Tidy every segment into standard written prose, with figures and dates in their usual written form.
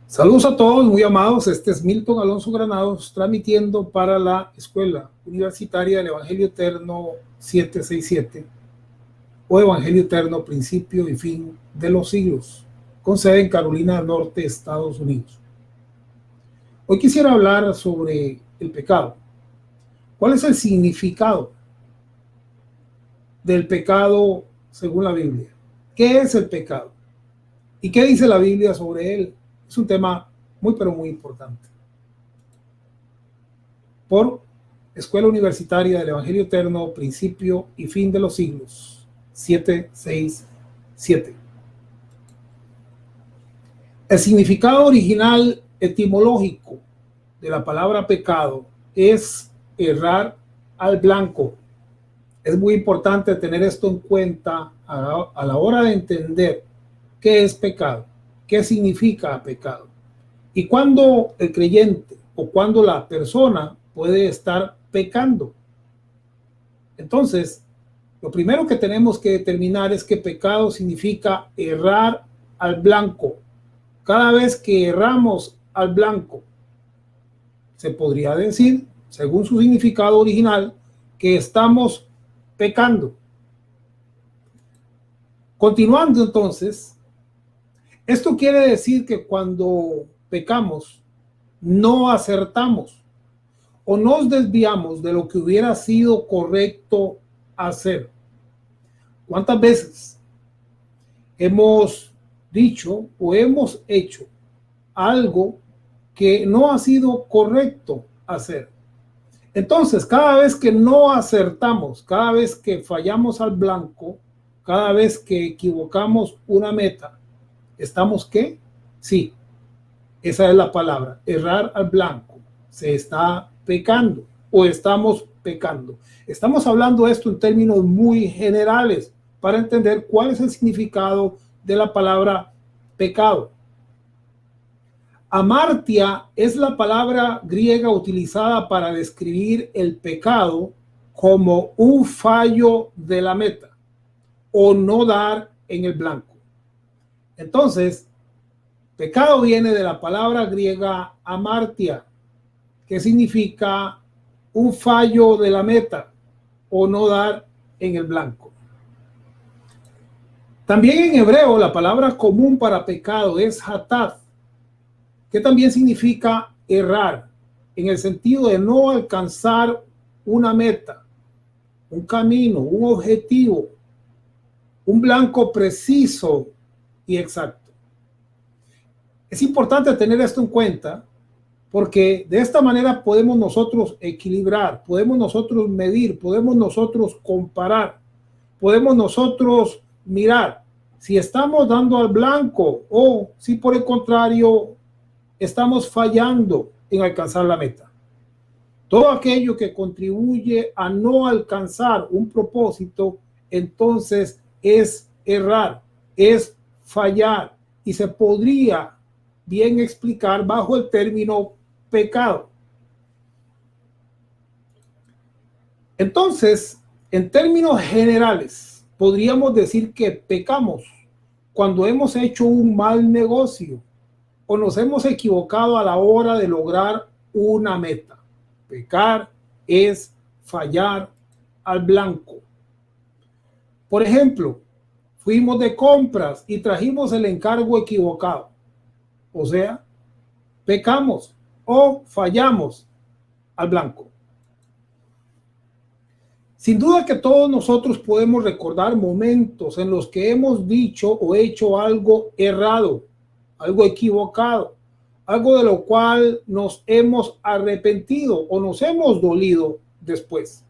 Saludos a todos, muy amados. Este es Milton Alonso Granados, transmitiendo para la Escuela Universitaria del Evangelio Eterno 767, o Evangelio Eterno, Principio y Fin de los Siglos, con sede en Carolina del Norte, Estados Unidos. Hoy quisiera hablar sobre el pecado. ¿Cuál es el significado del pecado según la Biblia? ¿Qué es el pecado? ¿Y qué dice la Biblia sobre él? Es un tema muy, pero muy importante. Por Escuela Universitaria del Evangelio Eterno, Principio y Fin de los Siglos, 767. El significado original etimológico de la palabra pecado es errar al blanco. Es muy importante tener esto en cuenta a la hora de entender qué es pecado, qué significa pecado y cuándo el creyente o cuándo la persona puede estar pecando. Entonces, lo primero que tenemos que determinar es que pecado significa errar al blanco. Cada vez que erramos al blanco, se podría decir, según su significado original, que estamos pecando. Continuando entonces, esto quiere decir que cuando pecamos, no acertamos o nos desviamos de lo que hubiera sido correcto hacer. ¿Cuántas veces hemos dicho o hemos hecho algo que no ha sido correcto hacer? Entonces, cada vez que no acertamos, cada vez que fallamos al blanco, cada vez que equivocamos una meta, ¿estamos qué? Sí, esa es la palabra, errar al blanco. Se está pecando o estamos pecando. Estamos hablando esto en términos muy generales para entender cuál es el significado de la palabra pecado. Amartia es la palabra griega utilizada para describir el pecado como un fallo de la meta o no dar en el blanco. Entonces, pecado viene de la palabra griega amartia, que significa un fallo de la meta o no dar en el blanco. También en hebreo la palabra común para pecado es hatat, que también significa errar, en el sentido de no alcanzar una meta, un camino, un objetivo, un blanco preciso y exacto. Es importante tener esto en cuenta porque de esta manera podemos nosotros equilibrar, podemos nosotros medir, podemos nosotros comparar, podemos nosotros mirar si estamos dando al blanco o si por el contrario estamos fallando en alcanzar la meta. Todo aquello que contribuye a no alcanzar un propósito, entonces es errar, es fallar y se podría bien explicar bajo el término pecado. Entonces, en términos generales, podríamos decir que pecamos cuando hemos hecho un mal negocio o nos hemos equivocado a la hora de lograr una meta. Pecar es fallar al blanco. Por ejemplo, fuimos de compras y trajimos el encargo equivocado. O sea, pecamos o fallamos al blanco. Sin duda que todos nosotros podemos recordar momentos en los que hemos dicho o hecho algo errado, algo equivocado, algo de lo cual nos hemos arrepentido o nos hemos dolido después.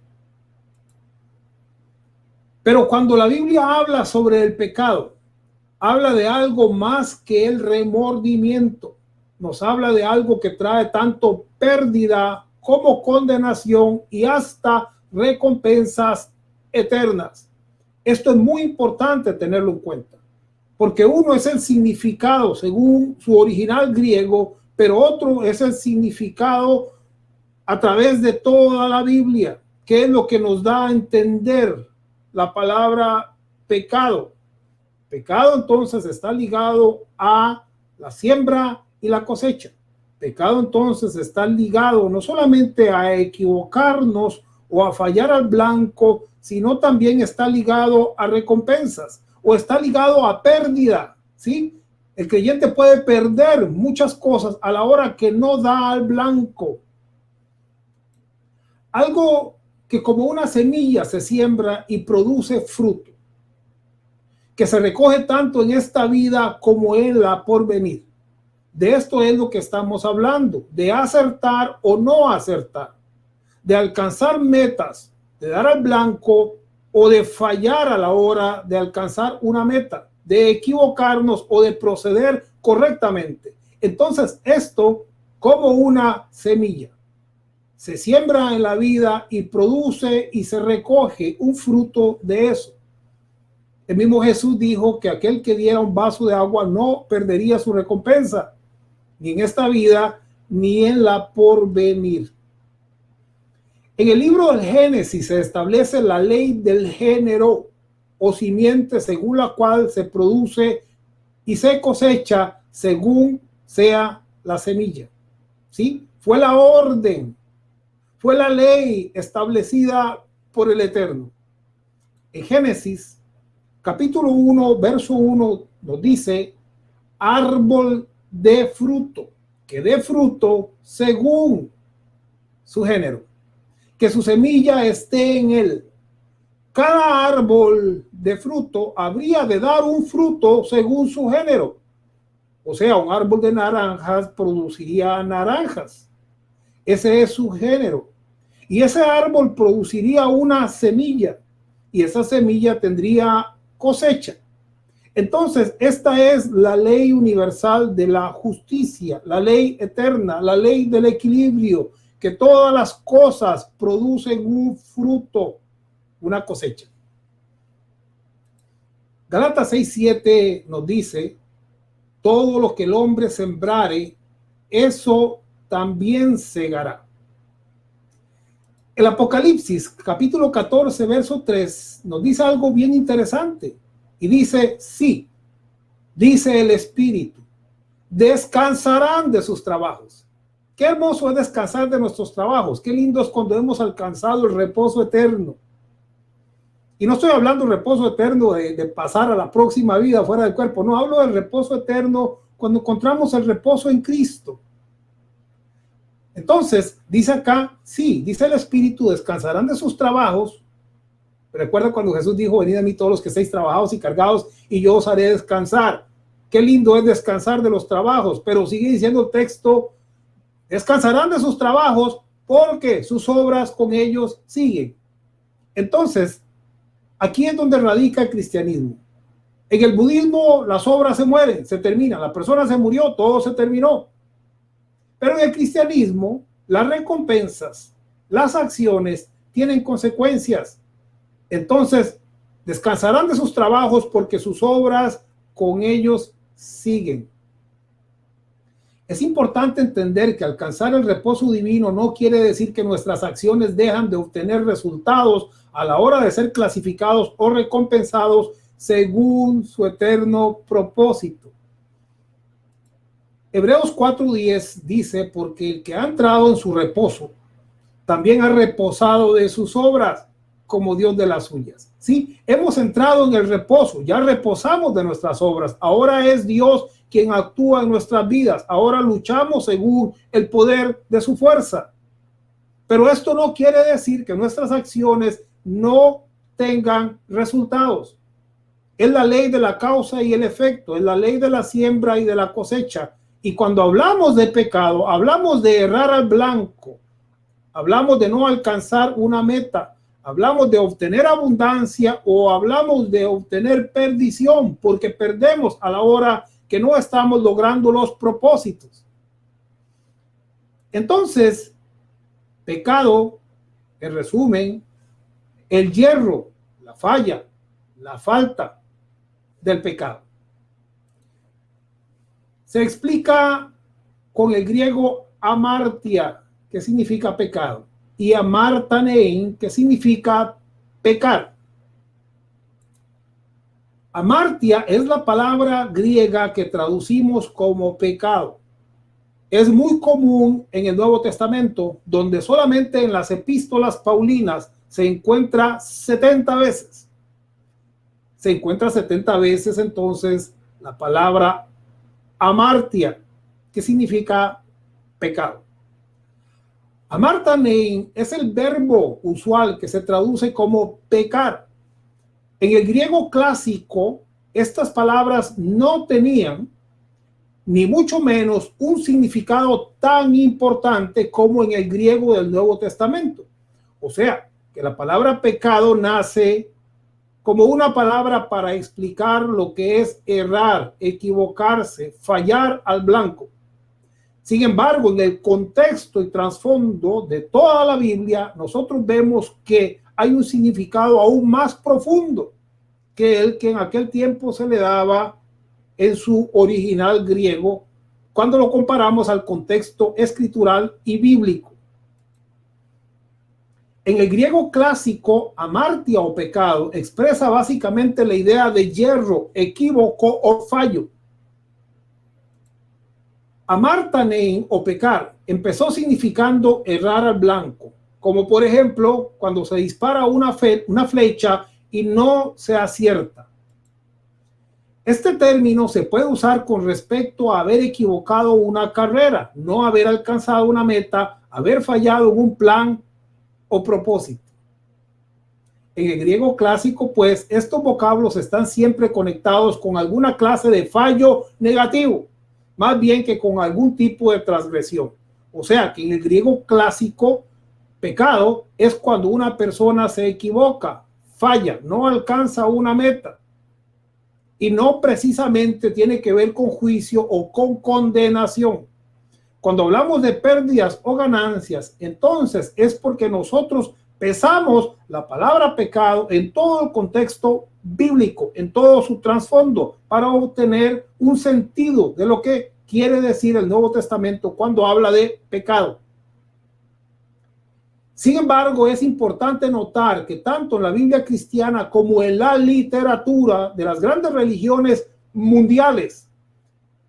Pero cuando la Biblia habla sobre el pecado, habla de algo más que el remordimiento. Nos habla de algo que trae tanto pérdida como condenación y hasta recompensas eternas. Esto es muy importante tenerlo en cuenta, porque uno es el significado según su original griego, pero otro es el significado a través de toda la Biblia, que es lo que nos da a entender la palabra pecado. Pecado entonces está ligado a la siembra y la cosecha. Pecado entonces está ligado no solamente a equivocarnos o a fallar al blanco, sino también está ligado a recompensas o está ligado a pérdida, ¿sí? El creyente puede perder muchas cosas a la hora que no da al blanco. Algo que como una semilla se siembra y produce fruto, que se recoge tanto en esta vida como en la porvenir. De esto es lo que estamos hablando, de acertar o no acertar, de alcanzar metas, de dar al blanco o de fallar a la hora de alcanzar una meta, de equivocarnos o de proceder correctamente. Entonces, esto como una semilla se siembra en la vida y produce y se recoge un fruto de eso. El mismo Jesús dijo que aquel que diera un vaso de agua no perdería su recompensa, ni en esta vida, ni en la porvenir. En el libro del Génesis se establece la ley del género o simiente según la cual se produce y se cosecha según sea la semilla. ¿Sí? Fue la orden, fue la ley establecida por el Eterno. En Génesis, capítulo 1, verso 1, nos dice, árbol de fruto, que dé fruto según su género, que su semilla esté en él. Cada árbol de fruto habría de dar un fruto según su género. O sea, un árbol de naranjas produciría naranjas. Ese es su género. Y ese árbol produciría una semilla. Y esa semilla tendría cosecha. Entonces, esta es la ley universal de la justicia, la ley eterna, la ley del equilibrio, que todas las cosas producen un fruto, una cosecha. Gálatas 6:7 nos dice, todo lo que el hombre sembrare, eso también segará. El Apocalipsis, capítulo 14, verso 3, nos dice algo bien interesante. Y dice, sí, dice el Espíritu, descansarán de sus trabajos. Qué hermoso es descansar de nuestros trabajos. Qué lindo es cuando hemos alcanzado el reposo eterno. Y no estoy hablando del reposo eterno de pasar a la próxima vida fuera del cuerpo. No, hablo del reposo eterno cuando encontramos el reposo en Cristo. Entonces, dice acá, sí, dice el Espíritu, descansarán de sus trabajos. Recuerda cuando Jesús dijo, venid a mí todos los que estéis trabajados y cargados y yo os haré descansar. Qué lindo es descansar de los trabajos, pero sigue diciendo el texto, descansarán de sus trabajos porque sus obras con ellos siguen. Entonces, aquí es donde radica el cristianismo. En el budismo las obras se mueren, se terminan, la persona se murió, todo se terminó. Pero en el cristianismo, las recompensas, las acciones tienen consecuencias. Entonces, descansarán de sus trabajos porque sus obras con ellos siguen. Es importante entender que alcanzar el reposo divino no quiere decir que nuestras acciones dejan de obtener resultados a la hora de ser clasificados o recompensados según su eterno propósito. Hebreos 4:10 dice, porque el que ha entrado en su reposo también ha reposado de sus obras como Dios de las suyas. Sí, hemos entrado en el reposo, ya reposamos de nuestras obras. Ahora es Dios quien actúa en nuestras vidas. Ahora luchamos según el poder de su fuerza. Pero esto no quiere decir que nuestras acciones no tengan resultados. Es la ley de la causa y el efecto, es la ley de la siembra y de la cosecha. Y cuando hablamos de pecado, hablamos de errar al blanco, hablamos de no alcanzar una meta, hablamos de obtener abundancia o hablamos de obtener perdición, porque perdemos a la hora que no estamos logrando los propósitos. Entonces, pecado, en resumen, el yerro, la falla, la falta del pecado. Se explica con el griego amartia, que significa pecado, y amartanein, que significa pecar. Amartia es la palabra griega que traducimos como pecado. Es muy común en el Nuevo Testamento, donde solamente en las epístolas paulinas se encuentra 70 veces. Se encuentra 70 veces entonces la palabra amartia, que significa pecado. Amartanein es el verbo usual que se traduce como pecar. En el griego clásico, estas palabras no tenían ni mucho menos un significado tan importante como en el griego del Nuevo Testamento. O sea, que la palabra pecado nace como una palabra para explicar lo que es errar, equivocarse, fallar al blanco. Sin embargo, en el contexto y trasfondo de toda la Biblia, nosotros vemos que hay un significado aún más profundo que el que en aquel tiempo se le daba en su original griego, cuando lo comparamos al contexto escritural y bíblico. En el griego clásico, amartia o pecado expresa básicamente la idea de yerro, equívoco o fallo. Amartanein o pecar empezó significando errar al blanco, como por ejemplo cuando se dispara una flecha y no se acierta. Este término se puede usar con respecto a haber equivocado una carrera, no haber alcanzado una meta, haber fallado en un plan o propósito. En el griego clásico, pues, estos vocablos están siempre conectados con alguna clase de fallo negativo, más bien que con algún tipo de transgresión. O sea, que en el griego clásico, pecado es cuando una persona se equivoca, falla, no alcanza una meta. Y no precisamente tiene que ver con juicio o con condenación. Cuando hablamos de pérdidas o ganancias, entonces es porque nosotros pesamos la palabra pecado en todo el contexto bíblico, en todo su trasfondo, para obtener un sentido de lo que quiere decir el Nuevo Testamento cuando habla de pecado. Sin embargo, es importante notar que tanto en la Biblia cristiana como en la literatura de las grandes religiones mundiales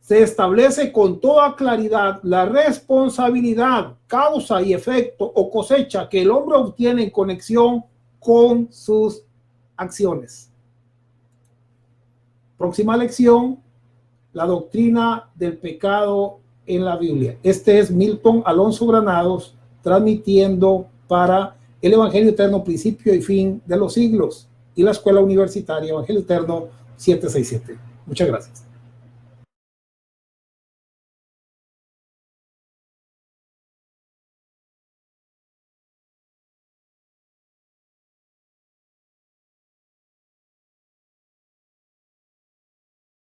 se establece con toda claridad la responsabilidad, causa y efecto o cosecha que el hombre obtiene en conexión con sus acciones. Próxima lección, la doctrina del pecado en la Biblia. Este es Milton Alonso Granados, transmitiendo para el Evangelio Eterno, principio y fin de los siglos, y la Escuela Universitaria Evangelio Eterno 767. Muchas gracias.